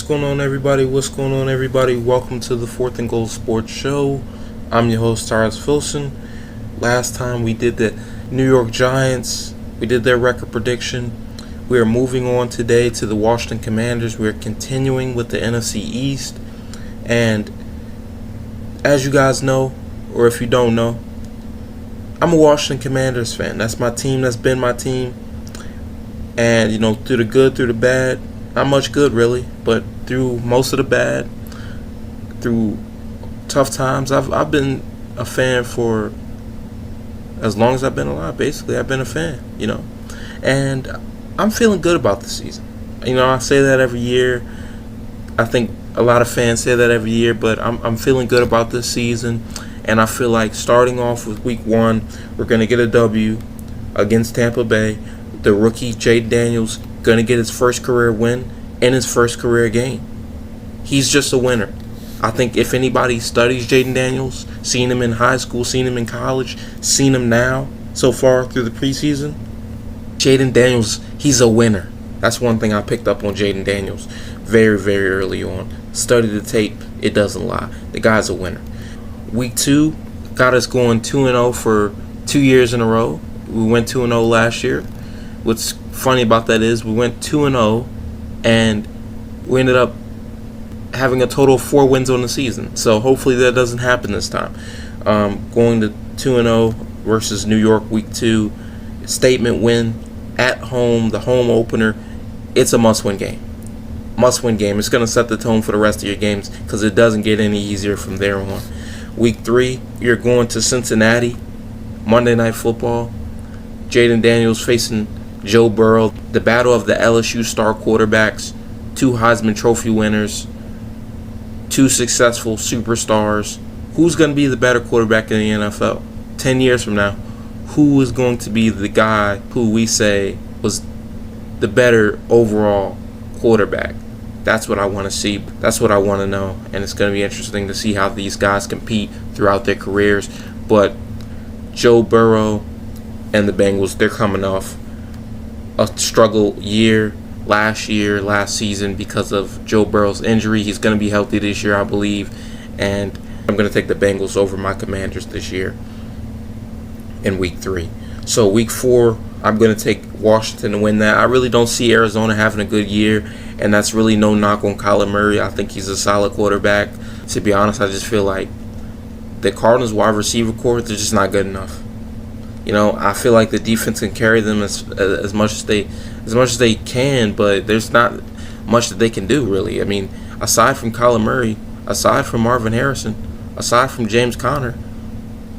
going on, everybody? What's going on, everybody? Welcome to the Fourth and Goal Sports Show. I'm your host, Tyrus Filson. Last time we did the New York Giants. We did their record prediction. We are moving on today to the Washington Commanders. We're continuing with the NFC East. And as you guys know, or if you don't know, I'm a Washington Commanders fan. That's my team. That's been my team. And, through the good, through the bad, not much good really, but through most of the bad, through tough times, I've been a fan for as long as I've been alive. Basically, I've been a fan, and I'm feeling good about the season. I say that every year. I think a lot of fans say that every year, but I'm feeling good about this season, and I feel like starting off with Week 1, we're gonna get a W against Tampa Bay. The rookie Jayden Daniels going to get his first career win in his first career game. He's just a winner. I think if anybody studies Jayden Daniels, seen him in high school, seen him in college, seen him now so far through the preseason, Jayden Daniels, he's a winner. That's one thing I picked up on Jayden Daniels very, very early on. Study the tape, it doesn't lie. The guy's a winner. Week 2 got us going 2-0 for 2 years in a row. We went 2-0 last year. What's funny about that is we went 2-0 and we ended up having a total of 4 wins on the season. So hopefully that doesn't happen this time. Going to 2-0 versus New York Week 2, statement win at home, the home opener. It's a must-win game. Must-win game. It's going to set the tone for the rest of your games because it doesn't get any easier from there on. Week 3, you're going to Cincinnati, Monday Night Football. Jayden Daniels facing Joe Burrow, the battle of the LSU star quarterbacks, 2 Heisman Trophy winners, 2 successful superstars. Who's going to be the better quarterback in the NFL? 10 years from now, who is going to be the guy who we say was the better overall quarterback? That's what I want to see. That's what I want to know. And it's going to be interesting to see how these guys compete throughout their careers. But Joe Burrow and the Bengals, they're coming off a struggle year, last season because of Joe Burrow's injury. He's going to be healthy this year, I believe, and I'm going to take the Bengals over my Commanders this year in Week 3. So Week 4, I'm going to take Washington to win that. I really don't see Arizona having a good year, and that's really no knock on Kyler Murray. I think he's a solid quarterback. To be honest, I just feel like the Cardinals wide receiver corps, they're just not good enough. I feel like the defense can carry them as much as they can, but there's not much that they can do, really. I mean, aside from Kyler Murray, aside from Marvin Harrison, aside from James Conner,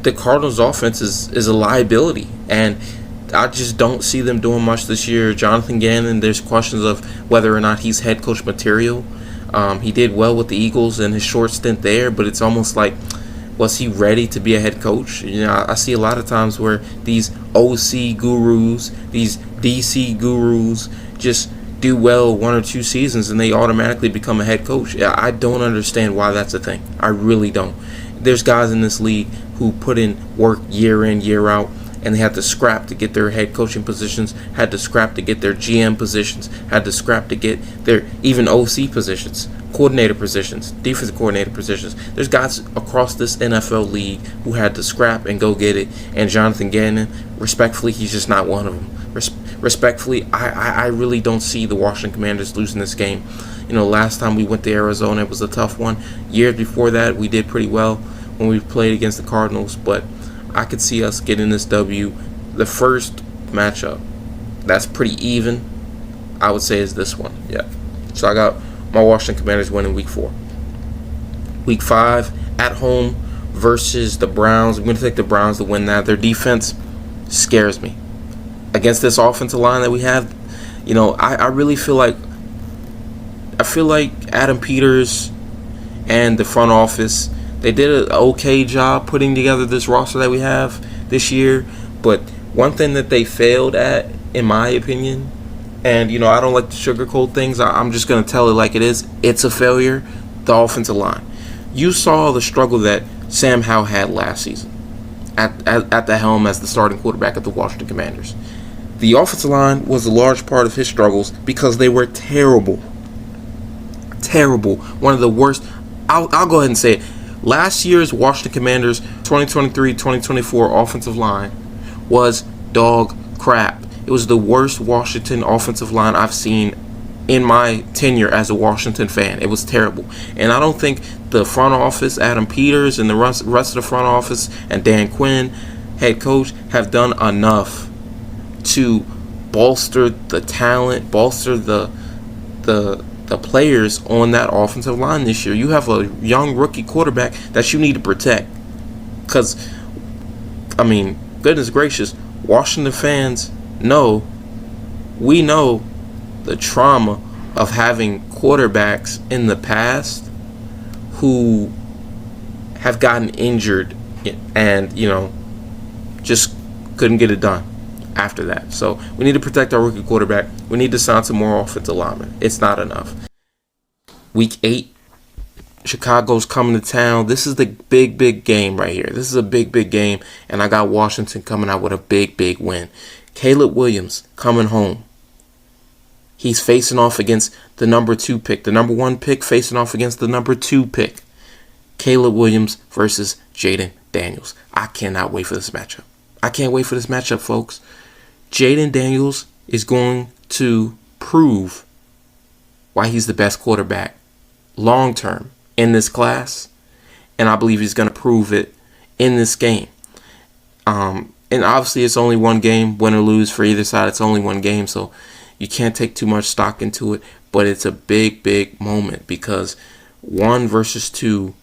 the Cardinals' offense is a liability, and I just don't see them doing much this year. Jonathan Gannon, there's questions of whether or not he's head coach material. He did well with the Eagles in his short stint there, but it's almost like, was he ready to be a head coach? I see a lot of times where these OC gurus, these DC gurus just do well 1 or 2 seasons and they automatically become a head coach. I don't understand why that's a thing. I really don't. There's guys in this league who put in work year in, year out, and they had to scrap to get their head coaching positions, had to scrap to get their GM positions, had to scrap to get their even OC positions, coordinator positions, defensive coordinator positions. There's guys across this NFL league who had to scrap and go get it, and Jonathan Gannon, respectfully, he's just not one of them. Respectfully, I really don't see the Washington Commanders losing this game. Last time we went to Arizona, it was a tough one. Years before that, we did pretty well when we played against the Cardinals, but I could see us getting this W. The first matchup that's pretty even, I would say, is this one. Yeah. So I got my Washington Commanders winning Week 4. Week 5, at home versus the Browns. I'm going to take the Browns to win that. Their defense scares me. Against this offensive line that we have, I really feel like Adam Peters and the front office, they did an okay job putting together this roster that we have this year. But one thing that they failed at, in my opinion, and, I don't like to sugarcoat things. I'm just going to tell it like it is. It's a failure. The offensive line. You saw the struggle that Sam Howell had last season at the helm as the starting quarterback of the Washington Commanders. The offensive line was a large part of his struggles because they were terrible terrible. One of the worst. I'll go ahead and say it. Last year's Washington Commanders 2023-2024 offensive line was dog crap. It was the worst Washington offensive line I've seen in my tenure as a Washington fan. It was terrible. And I don't think the front office, Adam Peters, and the rest of the front office, and Dan Quinn, head coach, have done enough to bolster the talent, bolster the players on that offensive line this year. You have a young rookie quarterback that you need to protect. Because, I mean, goodness gracious, Washington fans we know the trauma of having quarterbacks in the past who have gotten injured and, just couldn't get it done after that. So we need to protect our rookie quarterback. We need to sign some more offensive linemen. It's not enough. Week 8, Chicago's coming to town. This is the big game right here. This is a big game, and I got Washington coming out with a big win. Caleb Williams coming home. He's facing off against the number 2 pick. The number 1 pick facing off against the number 2 pick. Caleb Williams versus Jayden Daniels. I cannot wait for this matchup. I can't wait for this matchup, folks. Jayden Daniels is going to prove why he's the best quarterback long term in this class. And I believe he's going to prove it in this game. And obviously it's only one game, win or lose for either side. It's only one game, so you can't take too much stock into it. But it's a big moment because 1 versus 2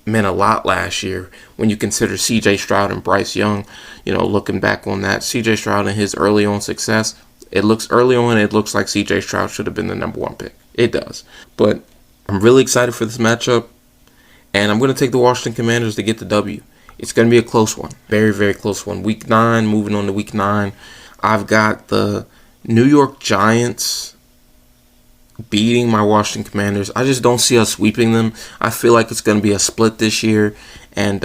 meant a lot last year when you consider C.J. Stroud and Bryce Young. Looking back on that, C.J. Stroud and his early on success, it looks like C.J. Stroud should have been the number 1 pick. It does. But I'm really excited for this matchup, and I'm going to take the Washington Commanders to get the W. It's going to be a close one. Very close one. Week 9, moving on to Week 9, I've got the New York Giants beating my Washington Commanders. I just don't see us sweeping them. I feel like it's going to be a split this year, and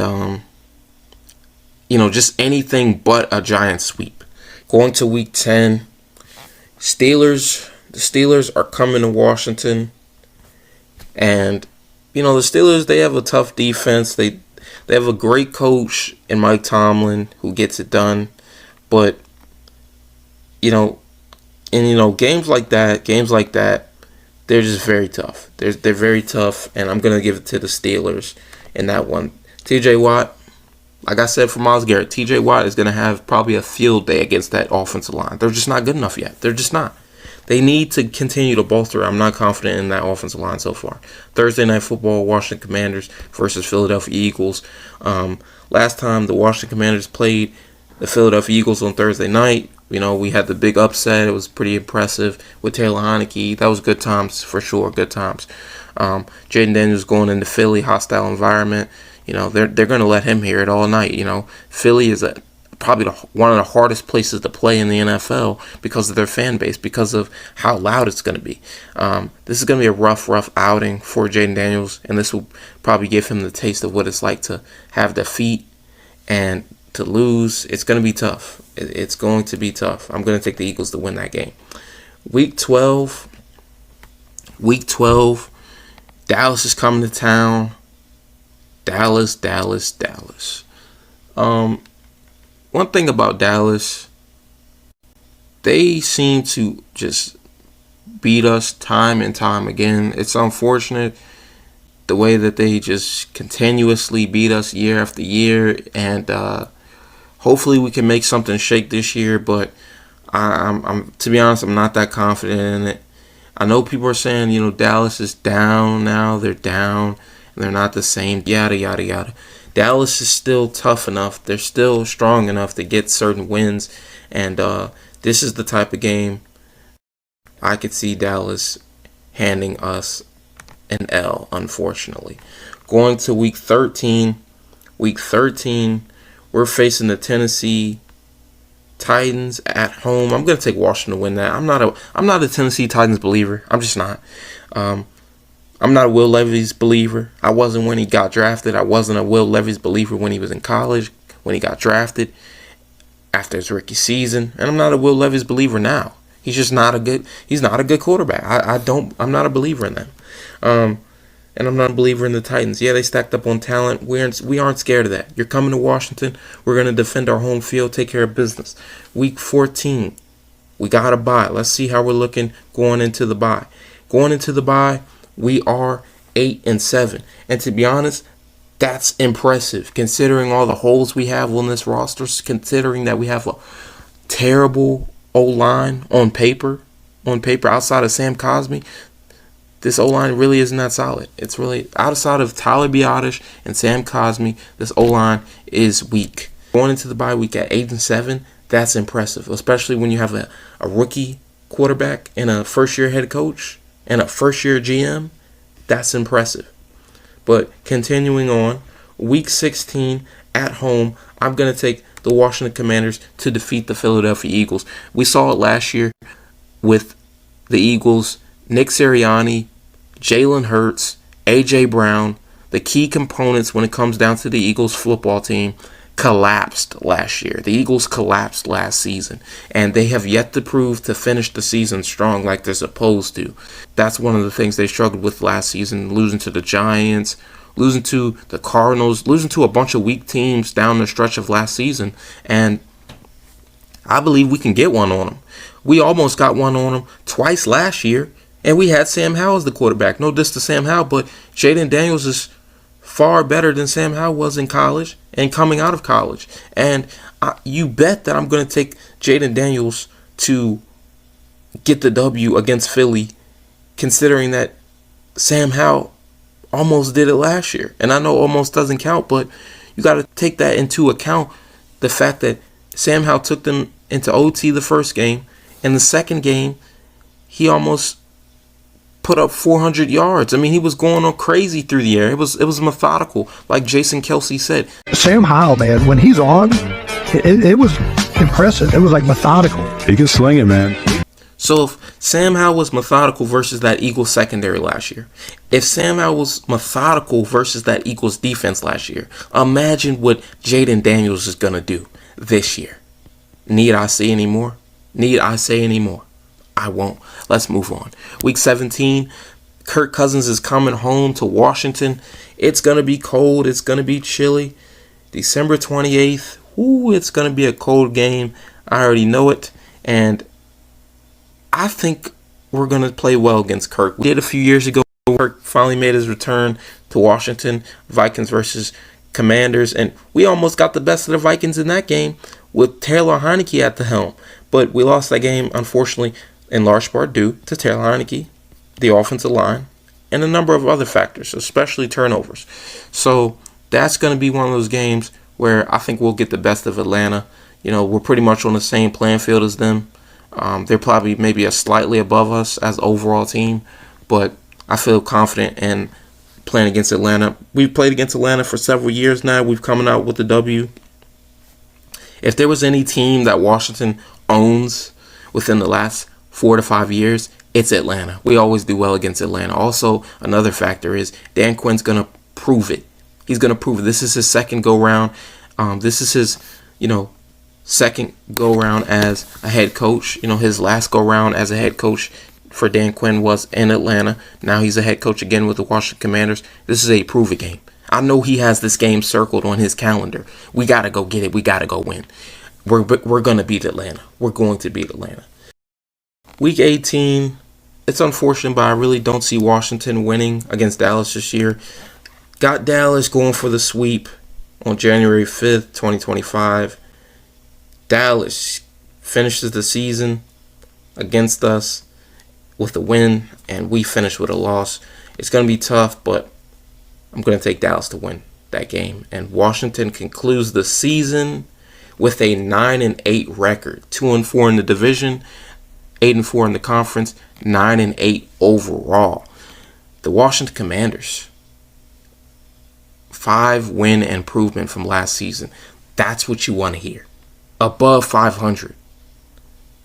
just anything but a giant sweep. Going to Week 10, the Steelers are coming to Washington, and the Steelers, they have a tough defense. They have a great coach in Mike Tomlin who gets it done, but games like that, they're just very tough. They're very tough, and I'm going to give it to the Steelers in that one. TJ Watt, like I said for Myles Garrett, TJ Watt is going to have probably a field day against that offensive line. They're just not good enough yet. They're just not. They need to continue to bolster. I'm not confident in that offensive line so far. Thursday Night Football, Washington Commanders versus Philadelphia Eagles. Last time the Washington Commanders played the Philadelphia Eagles on Thursday night, we had the big upset. It was pretty impressive with Taylor Heinicke. That was good times for sure, good times. Jayden Daniels going into Philly, hostile environment. They're going to let him hear it all night. Philly is probably one of the hardest places to play in the NFL because of their fan base, because of how loud it's going to be. This is going to be a rough outing for Jayden Daniels, and this will probably give him the taste of what it's like to have defeat and to lose. It's going to be tough. It's going to be tough. I'm going to take the Eagles to win that game. Week 12, Dallas is coming to town. Dallas. One thing about Dallas, they seem to just beat us time and time again. It's unfortunate the way that they just continuously beat us year after year, and hopefully we can make something shake this year, but I'm to be honest, I'm not that confident in it. I know people are saying, Dallas is down now. They're down, and they're not the same, yada. Dallas is still tough enough. They're still strong enough to get certain wins, and this is the type of game I could see Dallas handing us an L, unfortunately. Going to Week 13, we're facing the Tennessee Titans at home. I'm going to take Washington to win that. I'm not a Tennessee Titans believer. I'm just not. I'm not a Will Levis believer. I wasn't when he got drafted. I wasn't a Will Levis believer when he was in college, when he got drafted after his rookie season. And I'm not a Will Levis believer now. He's not a good quarterback. I'm not a believer in that. And I'm not a believer in the Titans. Yeah, they stacked up on talent. We aren't scared of that. You're coming to Washington. We're going to defend our home field, take care of business. Week 14, we got a bye. Let's see how we're looking going into the bye. Going into the bye, we are 8-7. And to be honest, that's impressive considering all the holes we have on this roster, considering that we have a terrible O-line on paper outside of Sam Cosmi. This O-line really isn't that solid. It's really, outside of Tyler Biadasz and Sam Cosmi, this O-line is weak. Going into the bye week at 8-7, that's impressive, especially when you have a rookie quarterback and a first-year head coach and a first-year GM. That's impressive. But continuing on, week 16 at home, I'm going to take the Washington Commanders to defeat the Philadelphia Eagles. We saw it last year with the Eagles, Nick Sirianni, Jalen Hurts, A.J. Brown, the key components when it comes down to the Eagles football team, collapsed last year. The Eagles collapsed last season, and they have yet to prove to finish the season strong like they're supposed to. That's one of the things they struggled with last season, losing to the Giants, losing to the Cardinals, losing to a bunch of weak teams down the stretch of last season, and I believe we can get one on them. We almost got one on them twice last year, and we had Sam Howell as the quarterback. No diss to Sam Howell, but Jayden Daniels is far better than Sam Howell was in college and coming out of college. And you bet that I'm going to take Jayden Daniels to get the W against Philly, considering that Sam Howell almost did it last year. And I know almost doesn't count, but you got to take that into account, the fact that Sam Howell took them into OT the first game, and the second game, he almost put up 400 yards. I mean, he was going on crazy through the air. It was methodical, like Jason Kelce said. Sam Howell, man, when he's on, it was impressive. It was like methodical. He can sling it, man. So if Sam Howell was methodical versus that Eagles secondary last year, if Sam Howell was methodical versus that Eagles defense last year, imagine what Jayden Daniels is going to do this year. Need I say any more? Need I say any more? I won't. Let's move on. Week 17, Kirk Cousins is coming home to Washington. It's going to be cold. It's going to be chilly. December 28th. It's going to be a cold game. I already know it. And I think we're going to play well against Kirk. We did a few years ago. Kirk finally made his return to Washington. Vikings versus Commanders. And we almost got the best of the Vikings in that game with Taylor Heinicke at the helm. But we lost that game, unfortunately, in large part due to Taylor Heinicke, the offensive line, and a number of other factors, especially turnovers. So that's going to be one of those games where I think we'll get the best of Atlanta. You know, we're pretty much on the same playing field as them. They're probably maybe slightly above us as an overall team, but I feel confident in playing against Atlanta. We've played against Atlanta for several years now. We've coming out with the W. If there was any team that Washington owns within the last 4 to 5 years, it's Atlanta. We always do well against Atlanta. Also, another factor is Dan Quinn's going to prove it. He's going to prove it. This is his second go-round. This is his, second go-round as a head coach. His last go-round as a head coach for Dan Quinn was in Atlanta. Now he's a head coach again with the Washington Commanders. This is a prove-it game. I know he has this game circled on his calendar. We got to go get it. We got to go win. We're going to beat Atlanta. We're going to beat Atlanta. Week 18, it's unfortunate, but I really don't see Washington winning against Dallas this year. Got Dallas going for the sweep on January 5th, 2025. Dallas finishes the season against us with a win, and we finish with a loss. It's going to be tough, but I'm going to take Dallas to win that game. And Washington concludes the season with a 9-8 record, 2-4 in the division, 8-4 in the conference, 9-8 overall. The Washington Commanders, 5-win improvement from last season. That's what you want to hear. Above 500.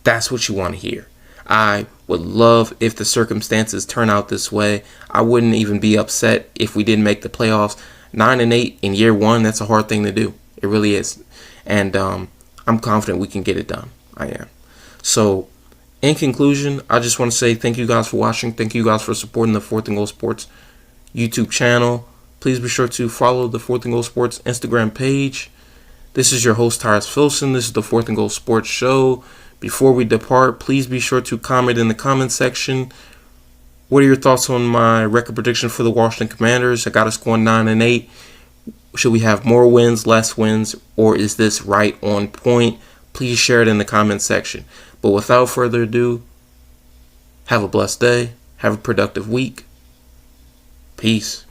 That's what you want to hear. I would love if the circumstances turn out this way. I wouldn't even be upset if we didn't make the playoffs. 9-8 in year one, that's a hard thing to do. It really is. And I'm confident we can get it done. I am. So In conclusion, I just want to say thank you guys for watching. Thank you guys for supporting the Fourth and Goal Sports YouTube channel. Please be sure to follow the Fourth and Goal Sports Instagram page. This is your host, Tyrus Filson. This is the Fourth and Goal Sports Show. Before we depart, please be sure to comment in the comment section. What are your thoughts on my record prediction for the Washington Commanders? I got us going 9-8. Should we have more wins, less wins, or is this right on point? Please share it in the comment section. But without further ado, have a blessed day. Have a productive week. Peace.